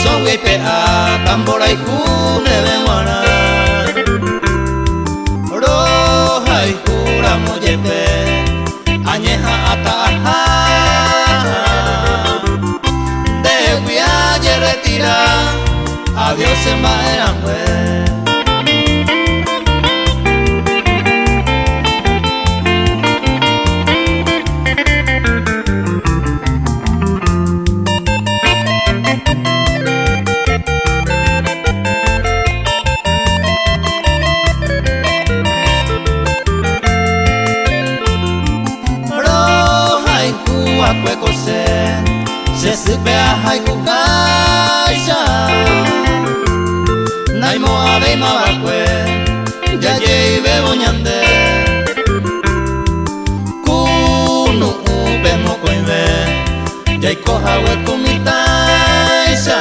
Soy pea tambora y cune de guana Roja y cura moyepe Añeja ataja De viaje retira Adiós en Maerangüe Se supea haiku kaisha Naimo abe mabakwe Yaye bebo nyande Kunu ube moko ibe Yaiko hawe kumitaisha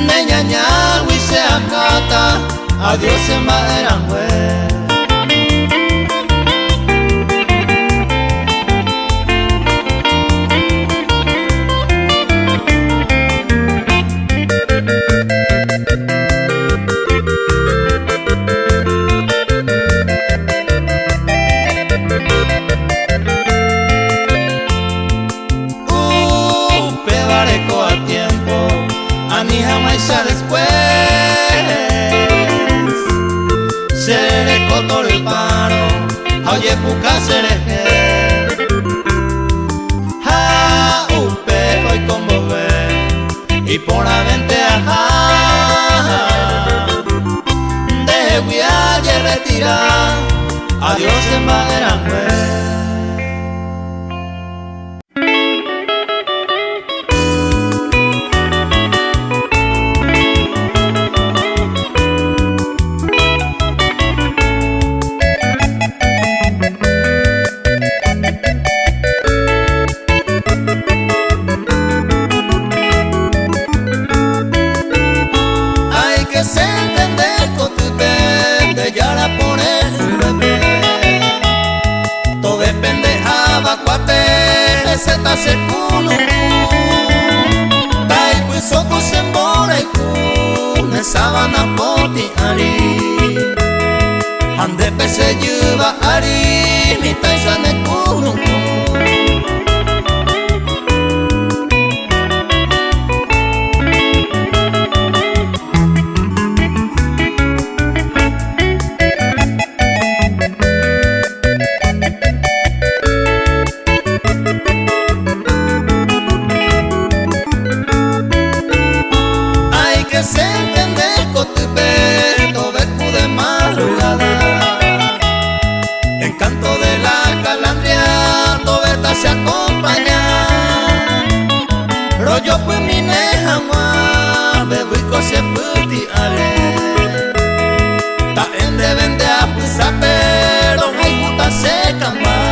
Neñaña wise akata Adiós en Maerangüe Después seré cotor el paro oye puca seré ha upe hoy como ve y por la vente ajá de viaje retirar adiós en Maerangüe Seta sekunu Tai puisoko sembora ikune Sabana poti ari Hande pese yuba ari Mitai sane kunu se acompaña Rollo pues mi neja más Bebo y cose puti ale Ta en de vende a pisa pero hay puta seca más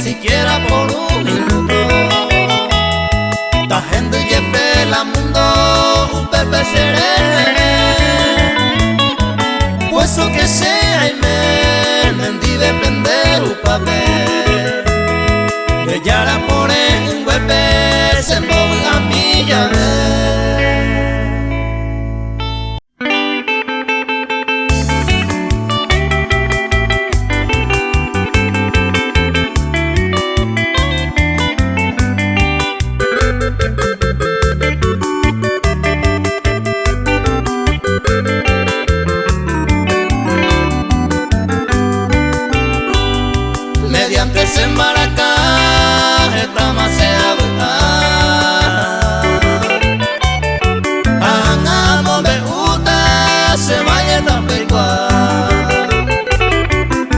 Siquiera por un minuto Ta gente lleve la mundo un pepe seré Pues o que sea y men di depender un papel De yara por un huepe se mueve a mi llave Se embarca, esta más se abuela Hagamos de uta, se vaya tan percua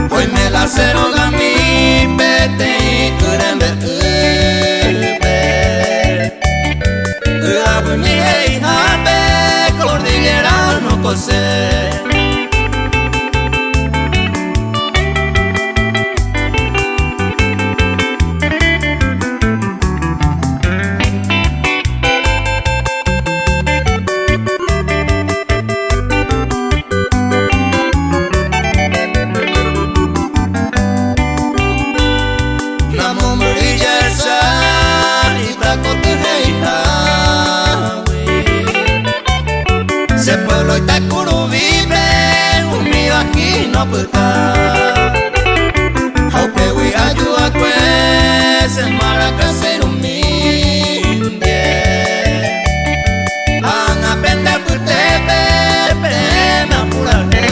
Hoy me la cero gami, pete y curembe Urabu mi hei hape, cordillera no cose Se pueblo Itacuru vive unido aquí no puta. Aupe wi ayuda pues en Maracas un mindie. Van a aprender que usted me apuraré.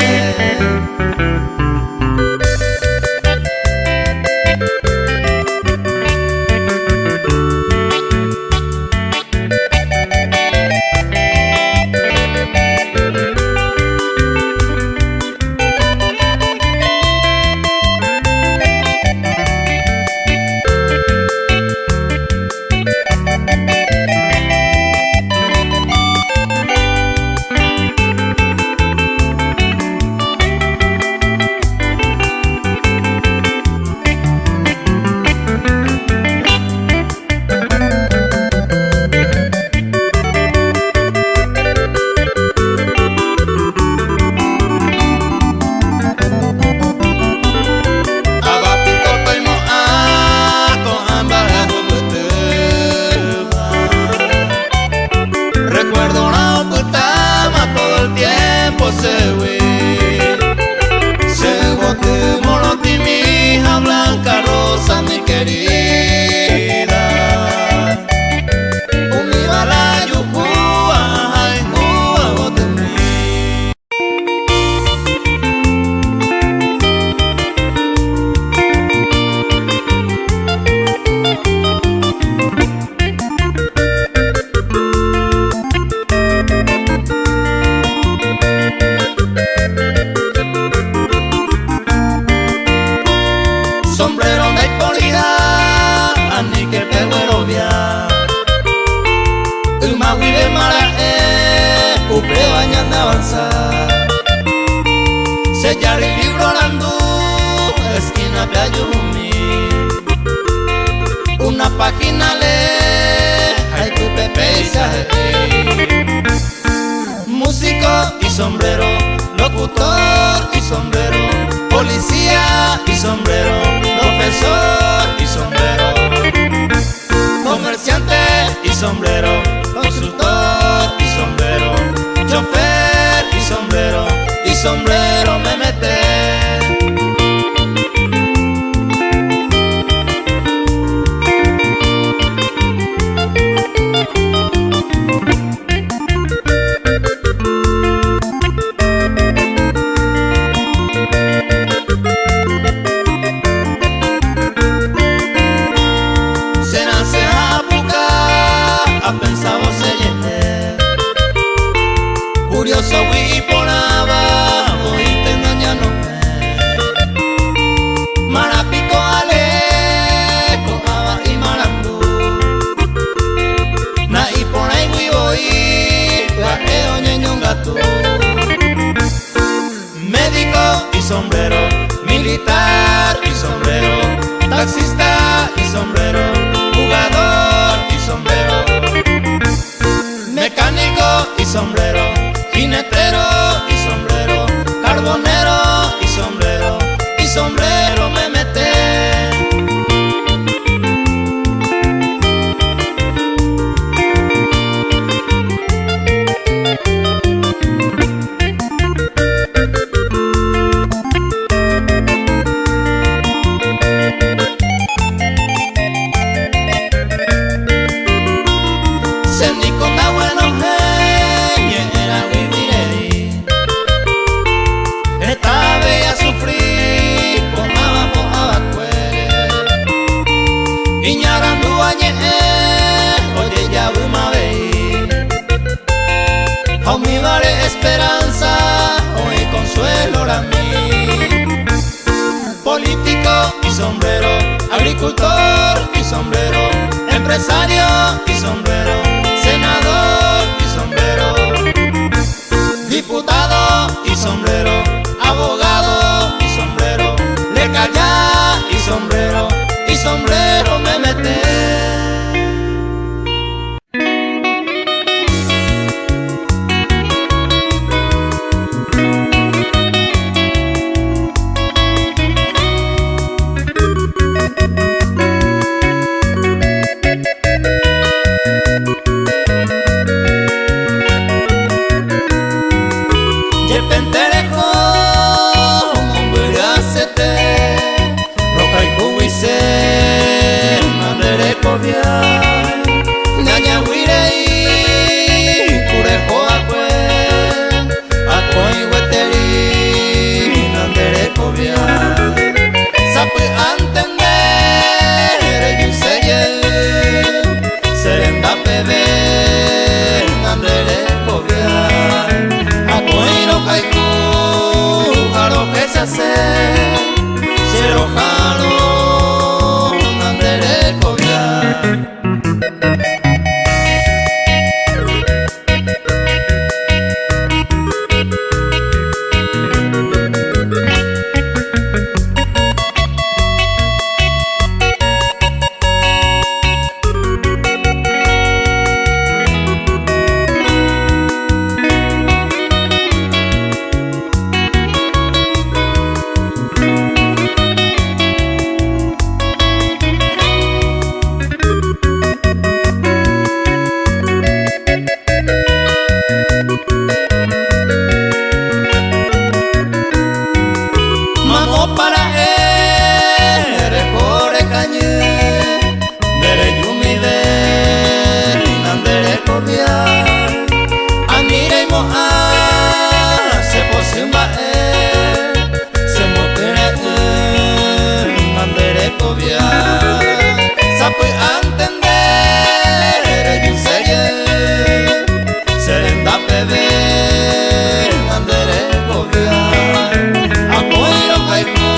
Sombrero de polidad, ani que te vuelo via. Uma vive mara upe bañando avanzar. Sellar el libro orando, esquina de ayumi. Una página lee, hay tu peisaje. Músico y sombrero, locutor y sombrero, policía y sombrero, profesor y sombrero, comerciante y sombrero, consultor y sombrero, chofer y sombrero me mete. Curioso y por abajo y te engañan Marapico aleco aba y marandú. Na y por ahí voy gaqueo ñeño gato. Médico y sombrero, militar y sombrero, taxista y sombrero, jugador y sombrero, mecánico y sombrero, jinetero y sombrero, carbonero y sombrero me mete. Mi vale esperanza, hoy consuelo a mí. Político y sombrero, agricultor y sombrero, empresario y sombrero, senador y sombrero, diputado y sombrero, abogado y sombrero, legal ya y sombrero me mete. para corre cañé dere yumi de nandere cobia anire mo a se posimba se motere nandere cobia sapu entender yu serie serenda bebé nandere cobia apoyo kaiku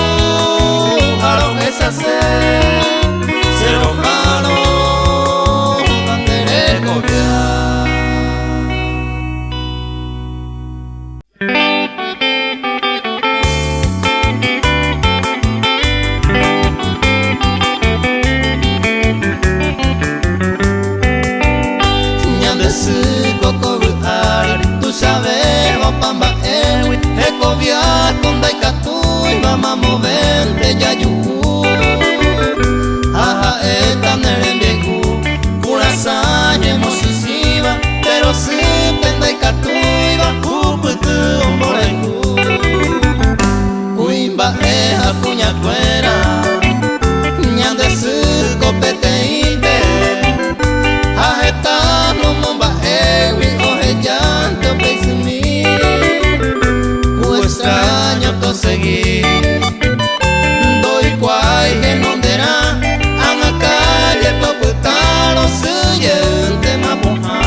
haro esa se lo jalo nandere cobia. Tu sabes, opamba ewi, ecovia con daikatu y mama movente ya yuku. Aja eta nerembieku, kurasaña mosisiva, pero si pendaikatu y va kuputu omboreku. Kuimba eja kuña cuera, ñande su copeteite, ajeta no momba ewi oje llanto peisumi, ku extraño to seguir, doy guay que no derá, a la calle poputaro suyente mapoja.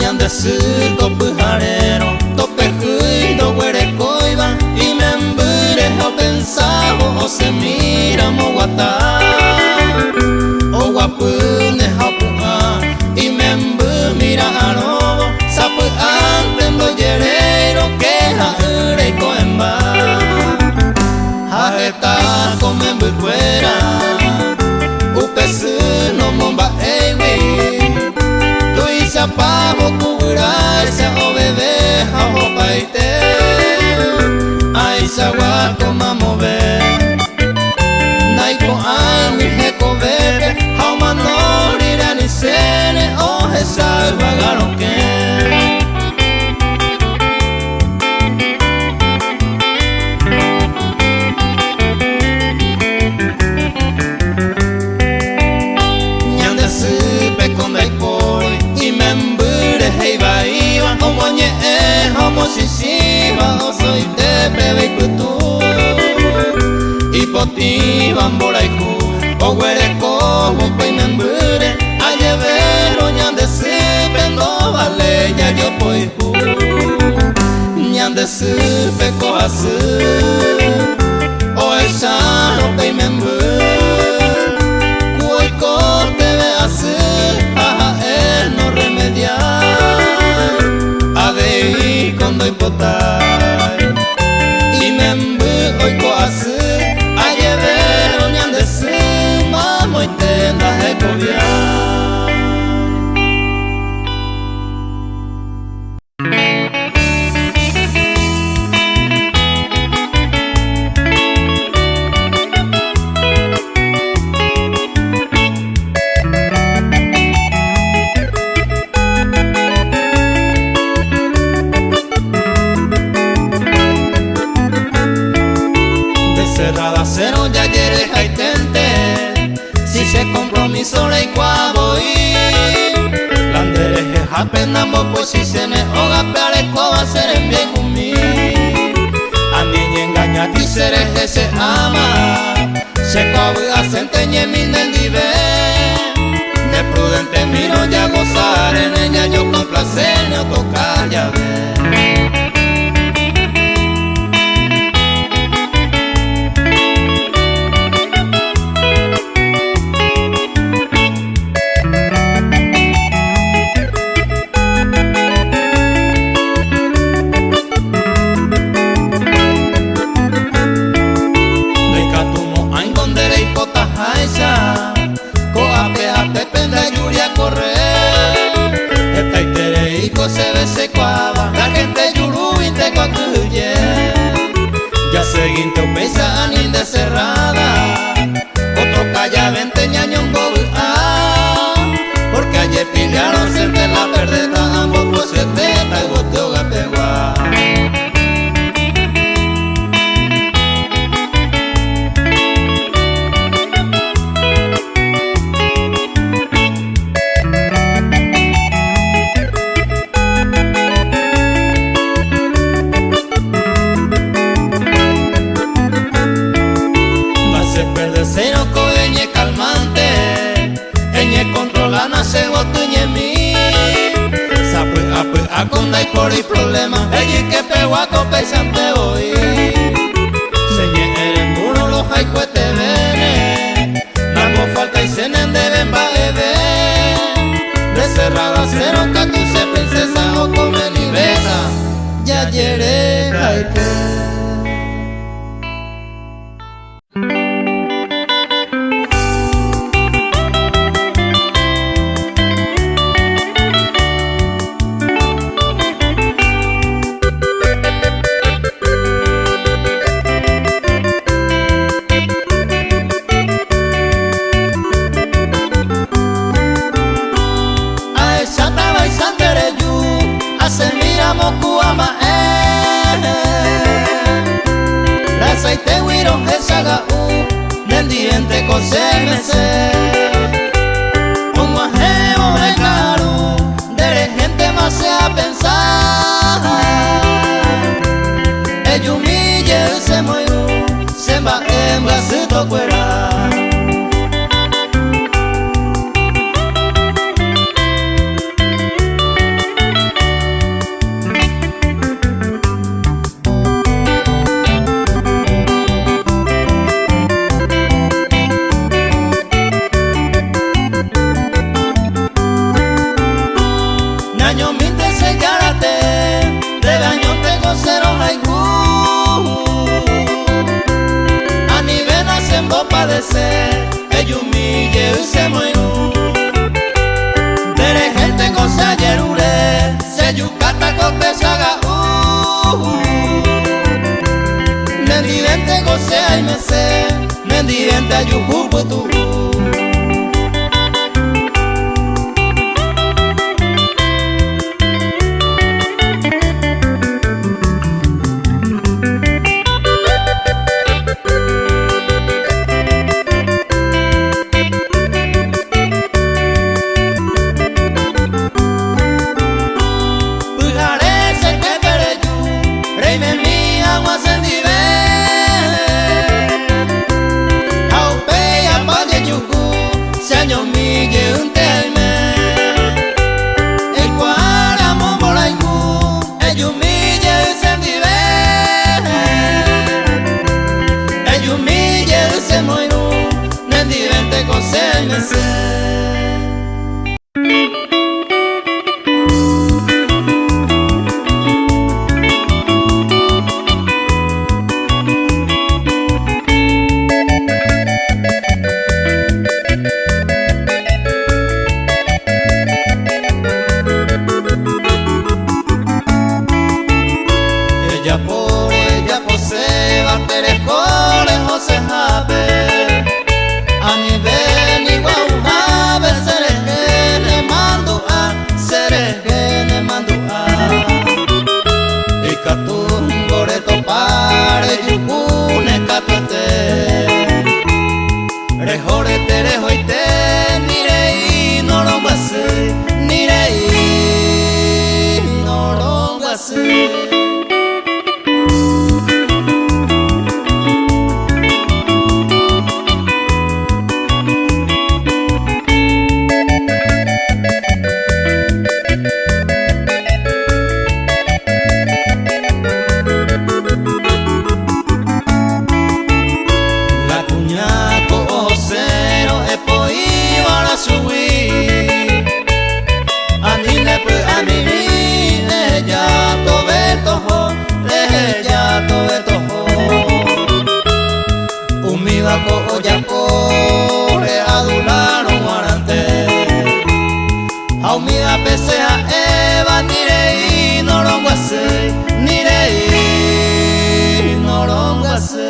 Ñande su copujarero, topejuido huerecoiba, y me embure o pensaba o se mira mo guata, o guapune japuja, y me embu mira a lobo, sapu antendo yerero que ja ure y coemba, jajeta come embu fuera, upesu no momba ewi, tu isa pavo cubra ese o bebé jabo paite, ay saguaco mamove, naiko ay mi jeko bebe, jao manori rani sene o esa vagaron que. Ñande supe con daikoi y me embure heiba iba o moñe homo sisiva o soy te bebe y kutu y poti bamboraiku o huere como pues me embure a llevero ñande supe no vale ya yo poiku ñande supe coasu o esa no pe me embure cuoi corte ve asu jaja no remediar adei cuando hipotai y me embu hoy coasu a llevero ñande su mamo y tenda de cobiar. Cero ya yere haitente si se compromiso le cuavo y landere je hapena mo pues si se ne oga pare coba ser en bien kumi andi engaña ti sere je se ama se cobu asente ñemi nel dive de prudente miro ya gozar en ella yo con placer no tocar ya ver. Ko lana se botuñe mi sape ape aconda y por el problema allí que pehuaco pesante hoy señe eren muro los haicuete vene namo falta y senen deben va ebe de cerrada cero catuse princesa o come ni besa ya yere haique. Aceite huiro esaga del diente cosémese un majeo de caro de gente más se a pensar ellos humille se muero se va en bracito fuera. Ellos humille y se muero de gente cosa yerure se yucata con pesaga mendiente gocea y me sé mendiente ayujubu tu ella posee bateres coles o se jabe a nivel igual jabe seres que le mando a seres que le mando a y catun goreto pare yukune catuete rejore terejo y te nirei norongase nirei norongase. Aumida pese a Eva nirei norongase nirei norongase.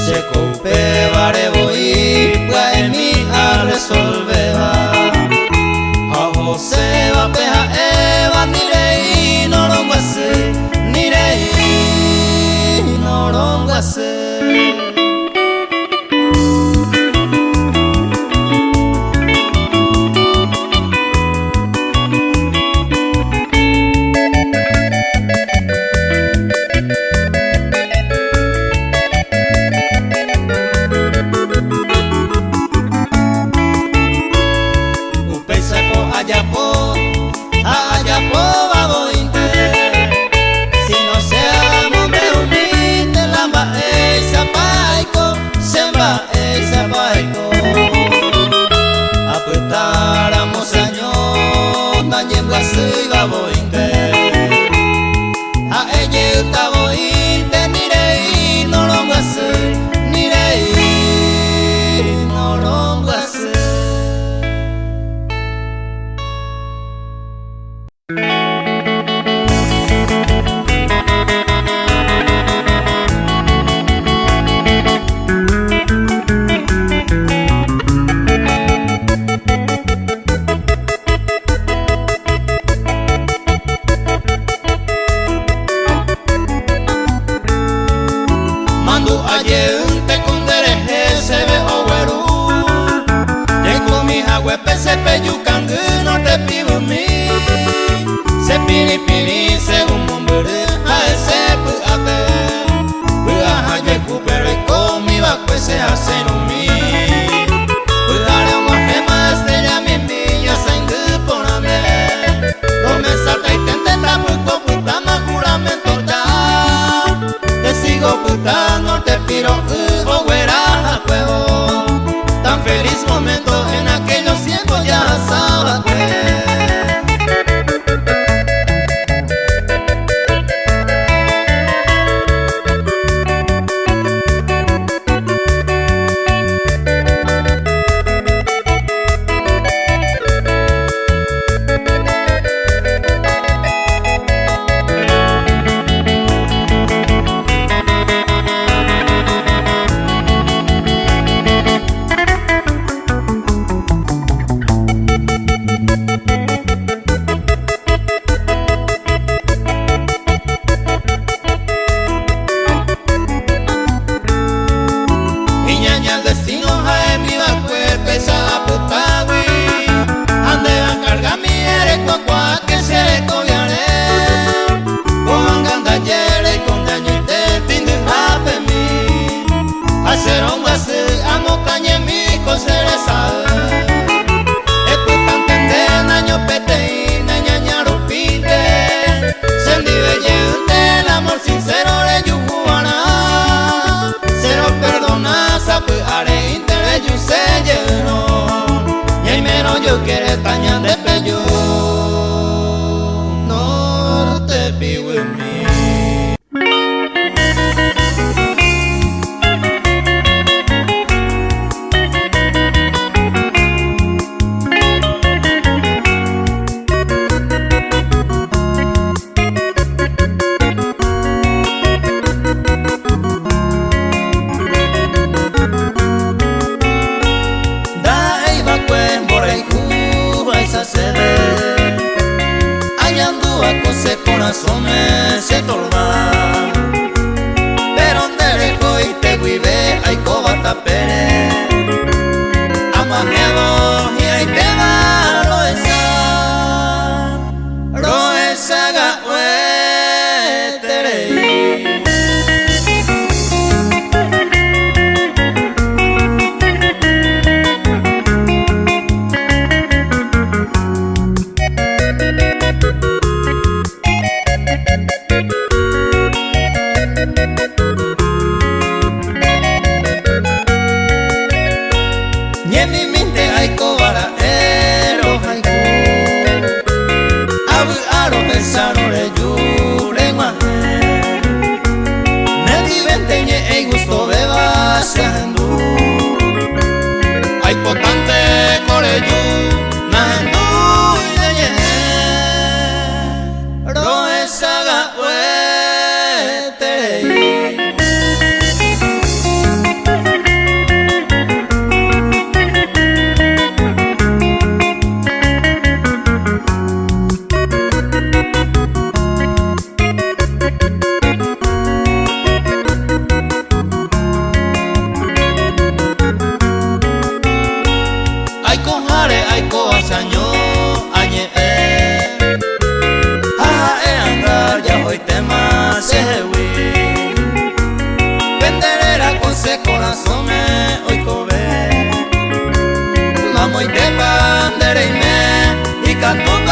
Se copeba pare voy, pues en mí a resolver. A José va peja Eva, ni rey, no lo guase, ni rey, no lo guase. Amo y te bandere y me y canto